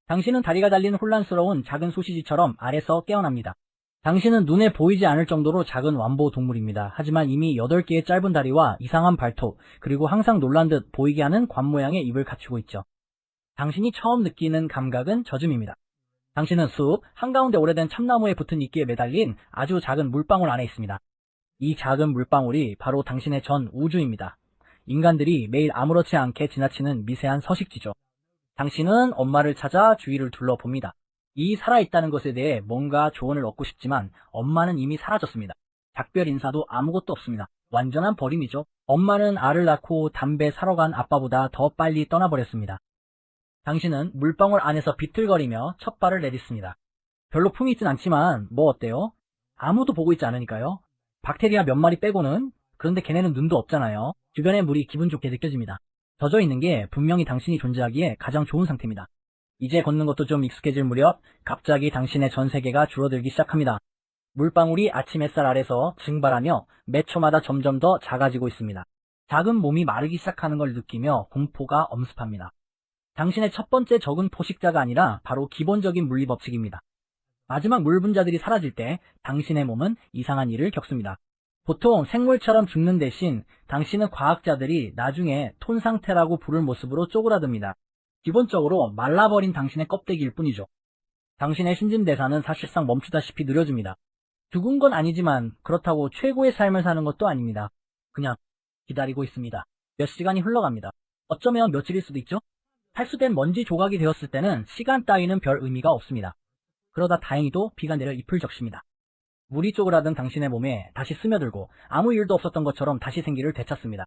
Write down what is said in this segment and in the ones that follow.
당신은 다리가 달린 혼란스러운 작은 소시지처럼 알에서 깨어납니다. 당신은 눈에 보이지 않을 정도로 작은 완보 동물입니다. 하지만 이미 8개의 짧은 다리와 이상한 발톱, 그리고 항상 놀란 듯 보이게 하는 관 모양의 입을 갖추고 있죠. 당신이 처음 느끼는 감각은 젖음입니다. 당신은 숲 한가운데 오래된 참나무에 붙은 이끼에 매달린 아주 작은 물방울 안에 있습니다. 이 작은 물방울이 바로 당신의 전 우주입니다. 인간들이 매일 아무렇지 않게 지나치는 미세한 서식지죠. 당신은 엄마를 찾아 주위를 둘러봅니다. 이 살아있다는 것에 대해 뭔가 조언을 얻고 싶지만 엄마는 이미 사라졌습니다. 작별 인사도 아무것도 없습니다. 완전한 버림이죠. 엄마는 알을 낳고 담배 사러 간 아빠보다 더 빨리 떠나버렸습니다. 당신은 물방울 안에서 비틀거리며 첫 발을 내딛습니다. 별로 품이 있진 않지만 뭐 어때요? 아무도 보고 있지 않으니까요. 박테리아 몇 마리 빼고는. 그런데 걔네는 눈도 없잖아요. 주변의 물이 기분 좋게 느껴집니다. 젖어 있는 게 분명히 당신이 존재하기에 가장 좋은 상태입니다. 이제 걷는 것도 좀 익숙해질 무렵 갑자기 당신의 전 세계가 줄어들기 시작합니다. 물방울이 아침 햇살 아래서 증발하며 몇 초마다 점점 더 작아지고 있습니다. 작은 몸이 마르기 시작하는 걸 느끼며 공포가 엄습합니다. 당신의 첫 번째 적은 포식자가 아니라 바로 기본적인 물리 법칙입니다. 마지막 물 분자들이 사라질 때 당신의 몸은 이상한 일을 겪습니다. 보통 생물처럼 죽는 대신 당신은 과학자들이 나중에 톤 상태라고 부를 모습으로 쪼그라듭니다. 기본적으로 말라버린 당신의 껍데기일 뿐이죠. 당신의 신진대사는 사실상 멈추다시피 느려집니다. 죽은 건 아니지만 그렇다고 최고의 삶을 사는 것도 아닙니다. 그냥 기다리고 있습니다. 몇 시간이 흘러갑니다. 어쩌면 며칠일 수도 있죠? 탈수된 먼지 조각이 되었을 때는 시간 따위는 별 의미가 없습니다. 그러다 다행히도 비가 내려 잎을 적십니다. 물이 쪼그라든 당신의 몸에 다시 스며들고 아무 일도 없었던 것처럼 다시 생기를 되찾습니다.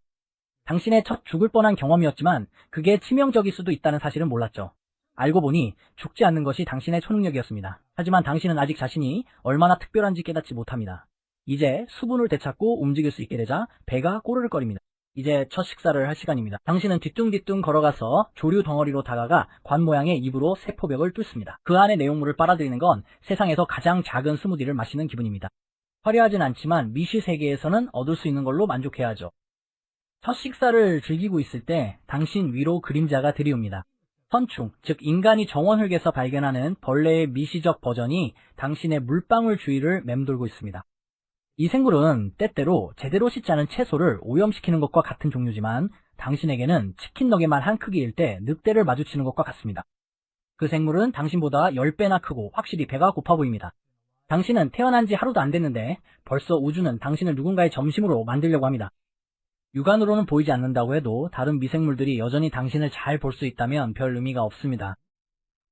당신의 첫 죽을 뻔한 경험이었지만 그게 치명적일 수도 있다는 사실은 몰랐죠. 알고 보니 죽지 않는 것이 당신의 초능력이었습니다. 하지만 당신은 아직 자신이 얼마나 특별한지 깨닫지 못합니다. 이제 수분을 되찾고 움직일 수 있게 되자 배가 꼬르륵거립니다. 이제 첫 식사를 할 시간입니다. 당신은 뒤뚱뒤뚱 걸어가서 조류 덩어리로 다가가 관 모양의 입으로 세포벽을 뚫습니다. 그 안에 내용물을 빨아들이는 건 세상에서 가장 작은 스무디를 마시는 기분입니다. 화려하진 않지만 미시 세계에서는 얻을 수 있는 걸로 만족해야 하죠. 첫 식사를 즐기고 있을 때 당신 위로 그림자가 들이옵니다. 선충, 즉 인간이 정원흙에서 발견하는 벌레의 미시적 버전이 당신의 물방울 주위를 맴돌고 있습니다. 이 생물은 때때로 제대로 씻지 않은 채소를 오염시키는 것과 같은 종류지만 당신에게는 치킨 너겟만 한 크기일 때 늑대를 마주치는 것과 같습니다. 그 생물은 당신보다 10배나 크고 확실히 배가 고파 보입니다. 당신은 태어난 지 하루도 안 됐는데 벌써 우주는 당신을 누군가의 점심으로 만들려고 합니다. 육안으로는 보이지 않는다고 해도 다른 미생물들이 여전히 당신을 잘 볼 수 있다면 별 의미가 없습니다.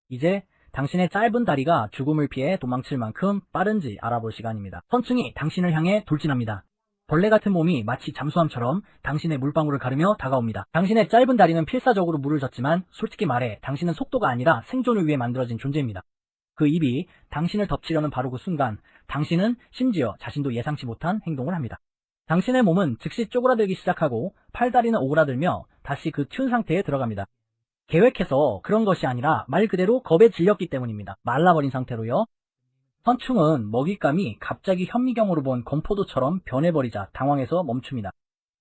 이제 당신의 짧은 다리가 죽음을 피해 도망칠 만큼 빠른지 알아볼 시간입니다. 선충이 당신을 향해 돌진합니다. 벌레 같은 몸이 마치 잠수함처럼 당신의 물방울을 가르며 다가옵니다. 당신의 짧은 다리는 필사적으로 물을 젓지만 솔직히 말해 당신은 속도가 아니라 생존을 위해 만들어진 존재입니다. 그 입이 당신을 덮치려는 바로 그 순간 당신은 심지어 자신도 예상치 못한 행동을 합니다. 당신의 몸은 즉시 쪼그라들기 시작하고 팔다리는 오그라들며 다시 그 튠 상태에 들어갑니다. 계획해서 그런 것이 아니라 말 그대로 겁에 질렸기 때문입니다. 말라버린 상태로요. 선충은 먹잇감이 갑자기 현미경으로 본 건포도처럼 변해버리자 당황해서 멈춥니다.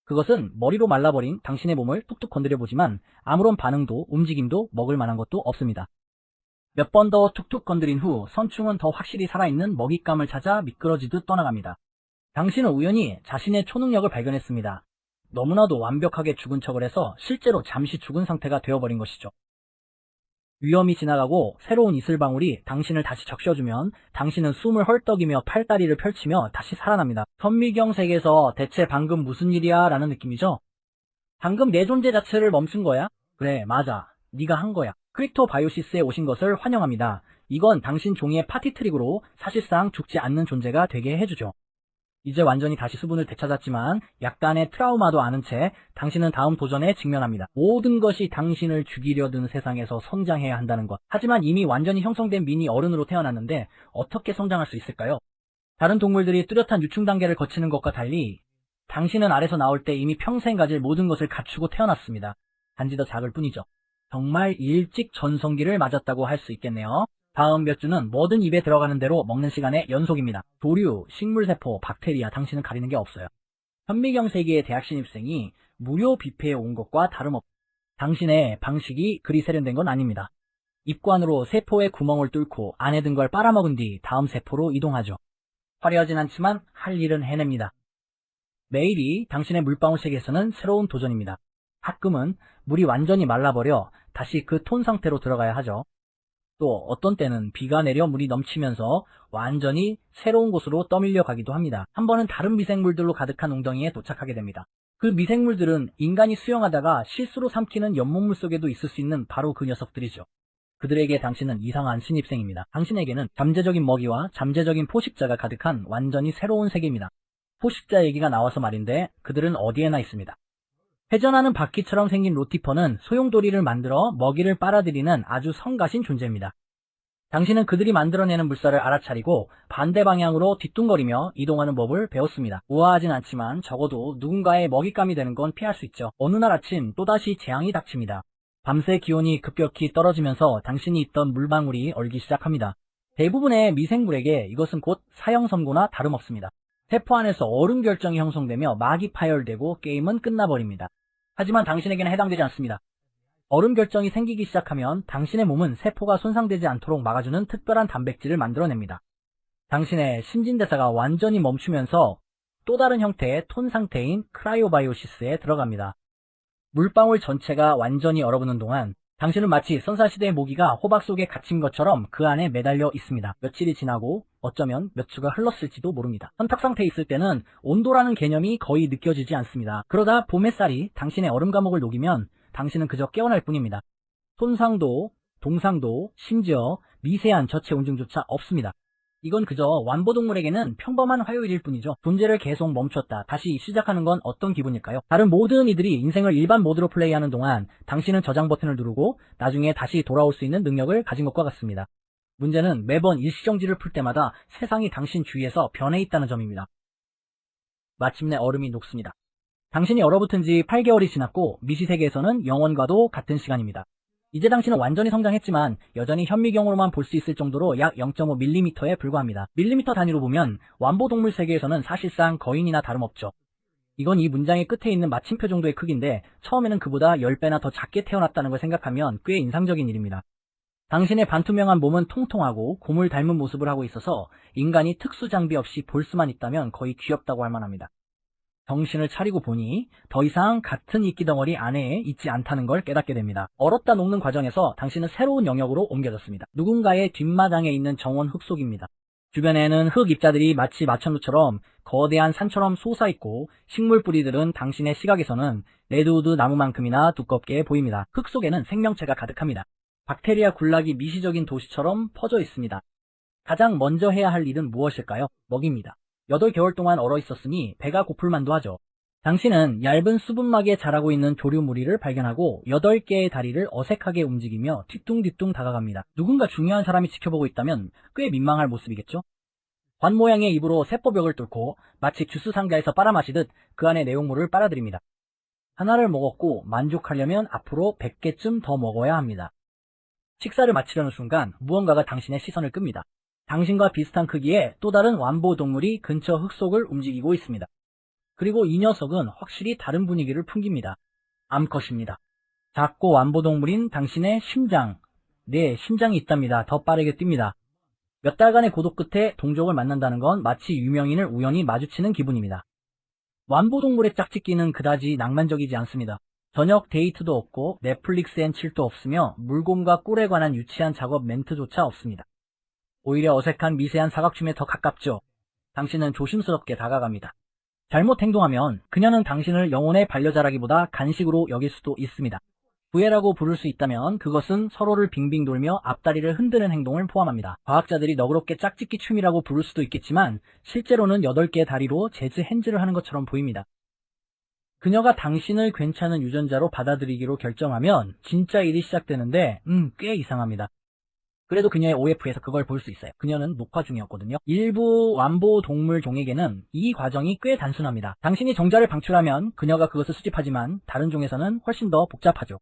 그것은 머리로 말라버린 당신의 몸을 뚝뚝 건드려보지만 아무런 반응도 움직임도 먹을 만한 것도 없습니다. 몇 번 더 툭툭 건드린 후 선충은 더 확실히 살아있는 먹잇감을 찾아 미끄러지듯 떠나갑니다. 당신은 우연히 자신의 초능력을 발견했습니다. 너무나도 완벽하게 죽은 척을 해서 실제로 잠시 죽은 상태가 되어버린 것이죠. 위험이 지나가고 새로운 이슬방울이 당신을 다시 적셔주면 당신은 숨을 헐떡이며 팔다리를 펼치며 다시 살아납니다. 현미경 세계에서 대체 방금 무슨 일이야 라는 느낌이죠. 방금 내 존재 자체를 멈춘 거야? 그래, 맞아. 네가 한 거야. 크립토바이오시스에 오신 것을 환영합니다. 이건 당신 종이의 파티 트릭으로 사실상 죽지 않는 존재가 되게 해주죠. 이제 완전히 다시 수분을 되찾았지만 약간의 트라우마도 아는 채 당신은 다음 도전에 직면합니다. 모든 것이 당신을 죽이려 든 세상에서 성장해야 한다는 것. 하지만 이미 완전히 형성된 미니 어른으로 태어났는데 어떻게 성장할 수 있을까요? 다른 동물들이 뚜렷한 유충 단계를 거치는 것과 달리 당신은 알에서 나올 때 이미 평생 가질 모든 것을 갖추고 태어났습니다. 단지 더 작을 뿐이죠. 정말 일찍 전성기를 맞았다고 할 수 있겠네요. 다음 몇 주는 뭐든 입에 들어가는 대로 먹는 시간의 연속입니다. 조류, 식물세포, 박테리아, 당신은 가리는 게 없어요. 현미경 세계의 대학 신입생이 무료 뷔페에 온 것과 다름없 당신의 방식이 그리 세련된 건 아닙니다. 입관으로 세포의 구멍을 뚫고 안에 든 걸 빨아먹은 뒤 다음 세포로 이동하죠. 화려하진 않지만 할 일은 해냅니다. 매일이 당신의 물방울 세계에서는 새로운 도전입니다. 가끔은 물이 완전히 말라버려 다시 그 톤 상태로 들어가야 하죠. 또 어떤 때는 비가 내려 물이 넘치면서 완전히 새로운 곳으로 떠밀려 가기도 합니다. 한 번은 다른 미생물들로 가득한 웅덩이에 도착하게 됩니다. 그 미생물들은 인간이 수영하다가 실수로 삼키는 연못물 속에도 있을 수 있는 바로 그 녀석들이죠. 그들에게 당신은 이상한 신입생입니다. 당신에게는 잠재적인 먹이와 잠재적인 포식자가 가득한 완전히 새로운 세계입니다. 포식자 얘기가 나와서 말인데 그들은 어디에나 있습니다. 회전하는 바퀴처럼 생긴 로티퍼는 소용돌이를 만들어 먹이를 빨아들이는 아주 성가신 존재입니다. 당신은 그들이 만들어내는 물살을 알아차리고 반대 방향으로 뒤뚱거리며 이동하는 법을 배웠습니다. 우아하진 않지만 적어도 누군가의 먹잇감이 되는 건 피할 수 있죠. 어느 날 아침 또다시 재앙이 닥칩니다. 밤새 기온이 급격히 떨어지면서 당신이 있던 물방울이 얼기 시작합니다. 대부분의 미생물에게 이것은 곧 사형선고나 다름없습니다. 세포 안에서 얼음 결정이 형성되며 막이 파열되고 게임은 끝나버립니다. 하지만 당신에게는 해당되지 않습니다. 얼음 결정이 생기기 시작하면 당신의 몸은 세포가 손상되지 않도록 막아주는 특별한 단백질을 만들어냅니다. 당신의 신진대사가 완전히 멈추면서 또 다른 형태의 톤 상태인 크라이오바이오시스에 들어갑니다. 물방울 전체가 완전히 얼어붙는 동안 당신은 마치 선사시대의 모기가 호박 속에 갇힌 것처럼 그 안에 매달려 있습니다. 며칠이 지나고 어쩌면 몇 주가 흘렀을지도 모릅니다. 선탁 상태에 있을 때는 온도라는 개념이 거의 느껴지지 않습니다. 그러다 봄 햇살이 당신의 얼음 감옥을 녹이면 당신은 그저 깨어날 뿐입니다. 손상도, 동상도, 심지어 미세한 저체 온증조차 없습니다. 이건 그저 완보동물에게는 평범한 화요일일 뿐이죠. 존재를 계속 멈췄다 다시 시작하는 건 어떤 기분일까요? 다른 모든 이들이 인생을 일반 모드로 플레이하는 동안 당신은 저장 버튼을 누르고 나중에 다시 돌아올 수 있는 능력을 가진 것과 같습니다. 문제는 매번 일시정지를 풀 때마다 세상이 당신 주위에서 변해 있다는 점입니다. 마침내 얼음이 녹습니다. 당신이 얼어붙은 지 8개월이 지났고 미시세계에서는 영원과도 같은 시간입니다. 이제 당신은 완전히 성장했지만 여전히 현미경으로만 볼 수 있을 정도로 약 0.5mm에 불과합니다. 밀리미터 단위로 보면 완보동물 세계에서는 사실상 거인이나 다름없죠. 이건 이 문장의 끝에 있는 마침표 정도의 크기인데 처음에는 그보다 10배나 더 작게 태어났다는 걸 생각하면 꽤 인상적인 일입니다. 당신의 반투명한 몸은 통통하고 곰을 닮은 모습을 하고 있어서 인간이 특수 장비 없이 볼 수만 있다면 거의 귀엽다고 할 만합니다. 정신을 차리고 보니 더 이상 같은 이끼덩어리 안에 있지 않다는 걸 깨닫게 됩니다. 얼었다 녹는 과정에서 당신은 새로운 영역으로 옮겨졌습니다. 누군가의 뒷마당에 있는 정원 흙 속입니다. 주변에는 흙 입자들이 마치 마천루처럼 거대한 산처럼 솟아있고 식물 뿌리들은 당신의 시각에서는 레드우드 나무만큼이나 두껍게 보입니다. 흙 속에는 생명체가 가득합니다. 박테리아 군락이 미시적인 도시처럼 퍼져 있습니다. 가장 먼저 해야 할 일은 무엇일까요? 먹입니다. 8개월 동안 얼어 있었으니 배가 고플 만도 하죠. 당신은 얇은 수분막에 자라고 있는 조류무리를 발견하고 8개의 다리를 어색하게 움직이며 뒤뚱뒤뚱 다가갑니다. 누군가 중요한 사람이 지켜보고 있다면 꽤 민망할 모습이겠죠? 관 모양의 입으로 세포벽을 뚫고 마치 주스 상자에서 빨아마시듯 그 안에 내용물을 빨아들입니다. 하나를 먹었고 만족하려면 앞으로 100개쯤 더 먹어야 합니다. 식사를 마치려는 순간 무언가가 당신의 시선을 끕니다. 당신과 비슷한 크기의 또 다른 완보동물이 근처 흙속을 움직이고 있습니다. 그리고 이 녀석은 확실히 다른 분위기를 풍깁니다. 암컷입니다. 작고 완보동물인 당신의 심장, 네, 심장이 있답니다. 더 빠르게 뜁니다. 몇 달간의 고독 끝에 동족을 만난다는 건 마치 유명인을 우연히 마주치는 기분입니다. 완보동물의 짝짓기는 그다지 낭만적이지 않습니다. 저녁 데이트도 없고 넷플릭스 앤 칠도 없으며 물곰과 꿀에 관한 유치한 작업 멘트조차 없습니다. 오히려 어색한 미세한 사각춤에 더 가깝죠. 당신은 조심스럽게 다가갑니다. 잘못 행동하면 그녀는 당신을 영혼의 반려자라기보다 간식으로 여길 수도 있습니다. 부해라고 부를 수 있다면 그것은 서로를 빙빙 돌며 앞다리를 흔드는 행동을 포함합니다. 과학자들이 너그럽게 짝짓기 춤이라고 부를 수도 있겠지만 실제로는 8개의 다리로 재즈 핸즈를 하는 것처럼 보입니다. 그녀가 당신을 괜찮은 유전자로 받아들이기로 결정하면 진짜 일이 시작되는데 꽤 이상합니다. 그래도 그녀의 OF에서 그걸 볼 수 있어요. 그녀는 녹화 중이었거든요. 일부 완보 동물 종에게는 이 과정이 꽤 단순합니다. 당신이 정자를 방출하면 그녀가 그것을 수집하지만 다른 종에서는 훨씬 더 복잡하죠.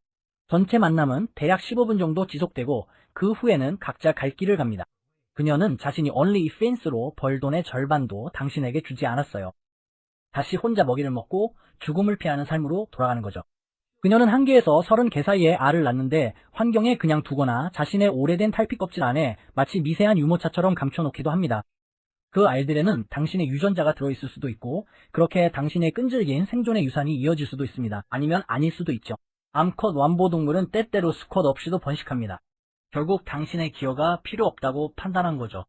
전체 만남은 대략 15분 정도 지속되고 그 후에는 각자 갈 길을 갑니다. 그녀는 자신이 OnlyFans로 벌 돈의 절반도 당신에게 주지 않았어요. 다시 혼자 먹이를 먹고 죽음을 피하는 삶으로 돌아가는 거죠. 그녀는 한 개에서 30개 사이에 알을 낳는데 환경에 그냥 두거나 자신의 오래된 탈피 껍질 안에 마치 미세한 유모차처럼 감춰놓기도 합니다. 그 알들에는 당신의 유전자가 들어있을 수도 있고 그렇게 당신의 끈질긴 생존의 유산이 이어질 수도 있습니다. 아니면 아닐 수도 있죠. 암컷 완보동물은 때때로 수컷 없이도 번식합니다. 결국 당신의 기여가 필요 없다고 판단한 거죠.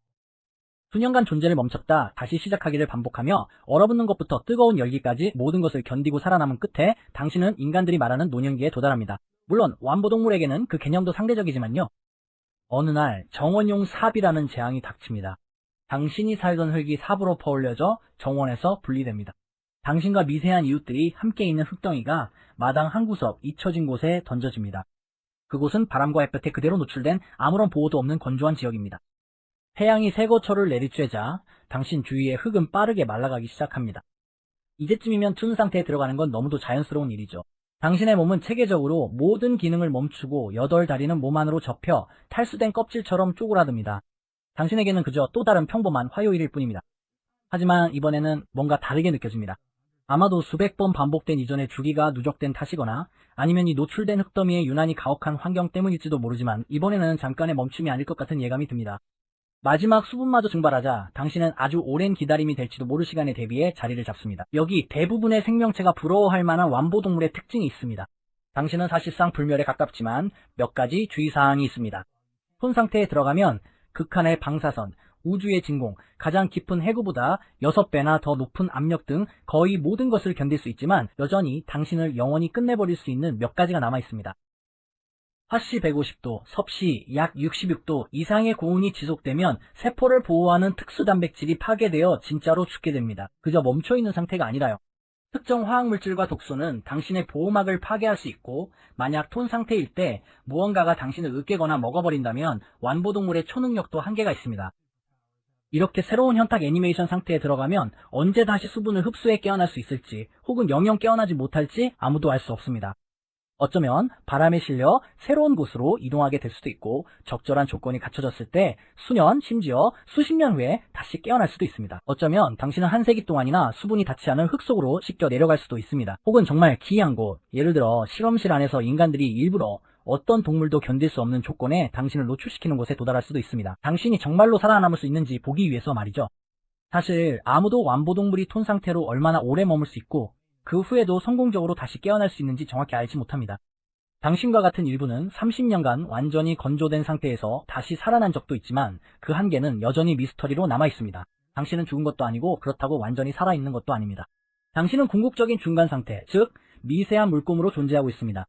수년간 존재를 멈췄다 다시 시작하기를 반복하며 얼어붙는 것부터 뜨거운 열기까지 모든 것을 견디고 살아남은 끝에 당신은 인간들이 말하는 노년기에 도달합니다. 물론 완보동물에게는 그 개념도 상대적이지만요. 어느 날 정원용 삽이라는 재앙이 닥칩니다. 당신이 살던 흙이 삽으로 퍼올려져 정원에서 분리됩니다. 당신과 미세한 이웃들이 함께 있는 흙덩이가 마당 한 구석 잊혀진 곳에 던져집니다. 그곳은 바람과 햇볕에 그대로 노출된 아무런 보호도 없는 건조한 지역입니다. 태양이 새거처를 내리쬐자 당신 주위의 흙은 빠르게 말라가기 시작합니다. 이제쯤이면 툰 상태에 들어가는 건 너무도 자연스러운 일이죠. 당신의 몸은 체계적으로 모든 기능을 멈추고 8다리는 몸 안으로 접혀 탈수된 껍질처럼 쪼그라듭니다. 당신에게는 그저 또 다른 평범한 화요일일 뿐입니다. 하지만 이번에는 뭔가 다르게 느껴집니다. 아마도 수백 번 반복된 이전의 주기가 누적된 탓이거나 아니면 이 노출된 흙더미의 유난히 가혹한 환경 때문일지도 모르지만 이번에는 잠깐의 멈춤이 아닐 것 같은 예감이 듭니다. 마지막 수분마저 증발하자 당신은 아주 오랜 기다림이 될지도 모를 시간에 대비해 자리를 잡습니다. 여기 대부분의 생명체가 부러워할 만한 완보동물의 특징이 있습니다. 당신은 사실상 불멸에 가깝지만 몇 가지 주의사항이 있습니다. 손 상태에 들어가면 극한의 방사선, 우주의 진공, 가장 깊은 해구보다 6배나 더 높은 압력 등 거의 모든 것을 견딜 수 있지만 여전히 당신을 영원히 끝내버릴 수 있는 몇 가지가 남아 있습니다. 화씨 150도, 섭씨 약 66도 이상의 고온이 지속되면 세포를 보호하는 특수 단백질이 파괴되어 진짜로 죽게 됩니다. 그저 멈춰있는 상태가 아니라요. 특정 화학물질과 독소는 당신의 보호막을 파괴할 수 있고 만약 톤 상태일 때 무언가가 당신을 으깨거나 먹어버린다면 완보동물의 초능력도 한계가 있습니다. 이렇게 새로운 현탁 애니메이션 상태에 들어가면 언제 다시 수분을 흡수해 깨어날 수 있을지 혹은 영영 깨어나지 못할지 아무도 알 수 없습니다. 어쩌면 바람에 실려 새로운 곳으로 이동하게 될 수도 있고 적절한 조건이 갖춰졌을 때 수년 심지어 수십 년 후에 다시 깨어날 수도 있습니다. 어쩌면 당신은 한 세기 동안이나 수분이 닿지 않은 흙 속으로 씻겨 내려갈 수도 있습니다. 혹은 정말 기이한 곳, 예를 들어 실험실 안에서 인간들이 일부러 어떤 동물도 견딜 수 없는 조건에 당신을 노출시키는 곳에 도달할 수도 있습니다. 당신이 정말로 살아남을 수 있는지 보기 위해서 말이죠. 사실 아무도 완보동물이 톤 상태로 얼마나 오래 머물 수 있고 그 후에도 성공적으로 다시 깨어날 수 있는지 정확히 알지 못합니다. 당신과 같은 일부는 30년간 완전히 건조된 상태에서 다시 살아난 적도 있지만 그 한계는 여전히 미스터리로 남아있습니다. 당신은 죽은 것도 아니고 그렇다고 완전히 살아있는 것도 아닙니다. 당신은 궁극적인 중간 상태, 즉 미세한 물고으로 존재하고 있습니다.